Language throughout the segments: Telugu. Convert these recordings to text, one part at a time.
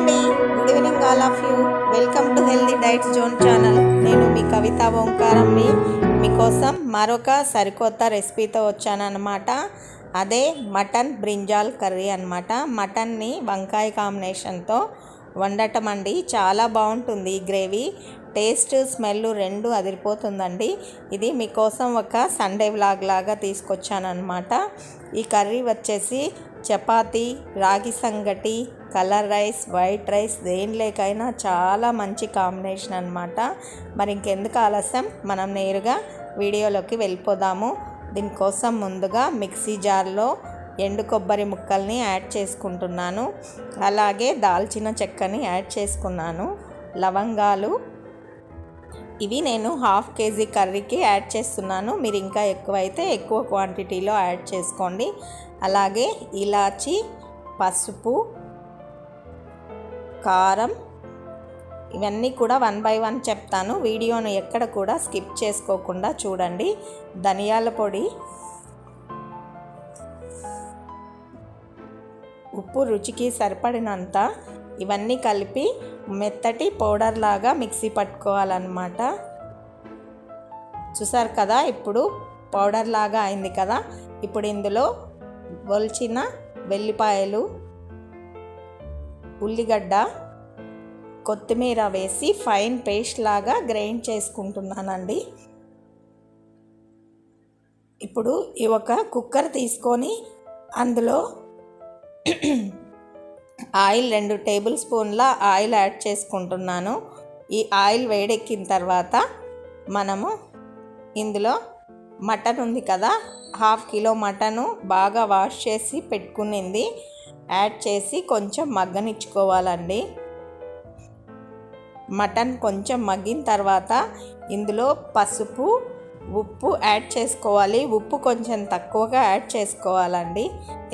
అండి, good evening all of you. Welcome to healthy diets zone channel. నేను మీ కవిత ఓంకారంని మీకోసం మరొక సరికొత్త రెసిపీతో వచ్చానన్నమాట. అదే మటన్ బ్రింజాల్ కర్రీ అన్నమాట. మటన్ని వంకాయ కాంబినేషన్తో వండటం అండి. చాలా బాగుంటుంది ఈ గ్రేవీ. టేస్ట్ స్మెల్ రెండు అదిరిపోతుందండి. ఇది మీకోసం ఒక సండే వ్లాగ్ లాగా తీసుకొచ్చానమాట. ఈ కర్రీ వచ్చేసి చపాతీ, రాగి సంగటి, కలర్ రైస్, వైట్ రైస్ దేనిలోకైనా చాలా మంచి కాంబినేషన్ అన్నమాట. మరి ఇంకెందుకు ఆలస్యం, మనం నేరుగా వీడియోలోకి వెళ్ళిపోదాము. దీనికోసం ముందుగా మిక్సీ జార్లో ఎండు కొబ్బరి ముక్కల్ని యాడ్ చేసుకుంటున్నాను. అలాగే దాల్చిన చెక్కని యాడ్ చేసుకున్నాను. లవంగాలు, ఇవి నేను 1/2 kg కర్రీకి యాడ్ చేస్తున్నాను. మీరు ఇంకా ఎక్కువైతే ఎక్కువ క్వాంటిటీలో యాడ్ చేసుకోండి. అలాగే ఇలాచి, పసుపు, కారం, ఇవన్నీ కూడా 1 by 1 చెప్తాను. వీడియోను ఎక్కడ కూడా స్కిప్ చేసుకోకుండా చూడండి. ధనియాల పొడి, ఉప్పు రుచికి సరిపడినంత, ఇవన్నీ కలిపి మెత్తటి పౌడర్ లాగా మిక్సీ పట్టుకోవాలన్నమాట. చూసారు కదా, ఇప్పుడు పౌడర్ లాగా అయింది కదా. ఇప్పుడు ఇందులో ఒలిచిన వెల్లిపాయలు, ఉల్లిగడ్డ, కొత్తిమీర వేసి ఫైన్ పేస్ట్ లాగా గ్రైండ్ చేసుకుంటున్నానండి. ఇప్పుడు ఈ ఒక కుక్కర్ తీసుకొని అందులో ఆయిల్ 2 టేబుల్ స్పూన్ల ఆయిల్ యాడ్ చేసుకుంటున్నాను. ఈ ఆయిల్ వేడెక్కిన తర్వాత మనము ఇందులో మటన్ ఉంది కదా, 1/2 kg మటను బాగా వాష్ చేసి పెట్టుకునింది యాడ్ చేసి కొంచెం మగ్గనిచ్చుకోవాలండి. మటన్ కొంచెం మగ్గిన తర్వాత ఇందులో పసుపు, ఉప్పు యాడ్ చేసుకోవాలి. ఉప్పు కొంచెం తక్కువగా యాడ్ చేసుకోవాలండి,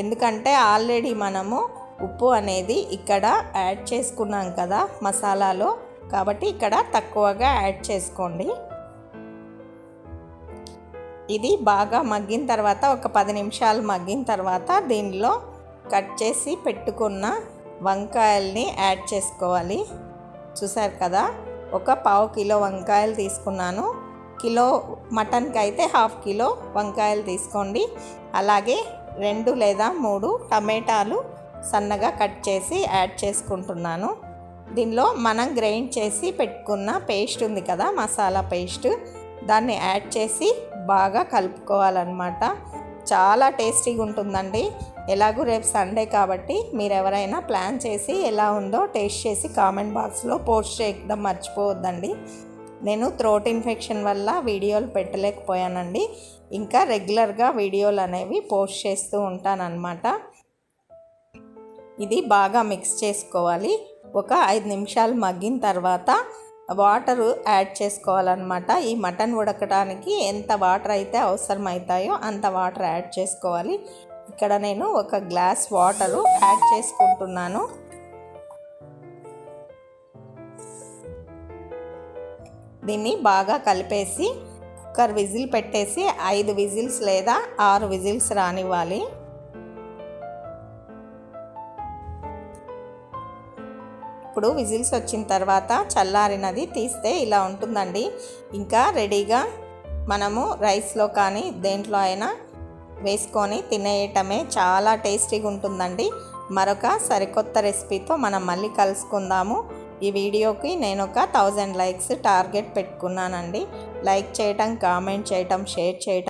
ఎందుకంటే ఆల్రెడీ మనము ఉప్పు అనేది ఇక్కడ యాడ్ చేసుకున్నాం కదా మసాలాలో, కాబట్టి ఇక్కడ తక్కువగా యాడ్ చేసుకోండి. ఇది బాగా మగ్గిన తర్వాత ఒక 10 నిమిషాలు మగ్గిన తర్వాత దీనిలో కట్ చేసి పెట్టుకున్న వంకాయల్ని యాడ్ చేసుకోవాలి. చూసారు కదా, ఒక 1/2 kg వంకాయలు తీసుకున్నాను. కిలో మటన్కి అయితే 1/2 kg వంకాయలు తీసుకోండి. అలాగే 2 లేదా 3 టమాటాలు సన్నగా కట్ చేసి యాడ్ చేసుకుంటున్నాను. దీనిలో మనం గ్రైండ్ చేసి పెట్టుకున్న పేస్ట్ ఉంది కదా, మసాలా పేస్ట్, దాన్ని యాడ్ చేసి బాగా కలుపుకోవాలన్నమాట. చాలా టేస్టీగా ఉంటుందండి. ఎలాగూ రేపు సండే కాబట్టి మీరు ఎవరైనా ప్లాన్ చేసి ఎలా ఉందో టేస్ట్ చేసి కామెంట్ బాక్స్లో పోస్ట్ చేయడం మర్చిపోవద్దండి. నేను థ్రోట్ ఇన్ఫెక్షన్ వల్ల వీడియోలు పెట్టలేకపోయానండి. ఇంకా రెగ్యులర్గా వీడియోలు అనేవి పోస్ట్ చేస్తూ ఉంటానన్నమాట. ఇది బాగా మిక్స్ చేసుకోవాలి. ఒక 5 నిమిషాలు మగ్గిన తర్వాత వాటరు యాడ్ చేసుకోవాలన్నమాట. ఈ మటన్ ఉడకడానికి ఎంత వాటర్ అయితే అవసరమవుతాయో అంత వాటర్ యాడ్ చేసుకోవాలి. ఇక్కడ నేను 1 గ్లాస్ వాటరు యాడ్ చేసుకుంటున్నాను. దీన్ని బాగా కలిపేసి కుక్కర్ విజిల్ పెట్టేసి 5 విజిల్స్ లేదా 6 విజిల్స్ రానివ్వాలి. ఇప్పుడు విజిల్స్ వచ్చిన తర్వాత చల్లారినది తీస్తే ఇలా ఉంటుందండి. ఇంకా రెడీగా మనము రైస్లో కానీ దేంట్లో అయినా వేసుకొని తినేయటమే. చాలా టేస్టీగా ఉంటుందండి. మరొక సరికొత్త రెసిపీతో మనం మళ్ళీ కలుసుకుందాము. ఈ వీడియోకి నేను ఒక 1000 లైక్స్ టార్గెట్ పెట్టుకున్నానండి. లైక్ చేయటం, కామెంట్ చేయటం, షేర్ చేయటం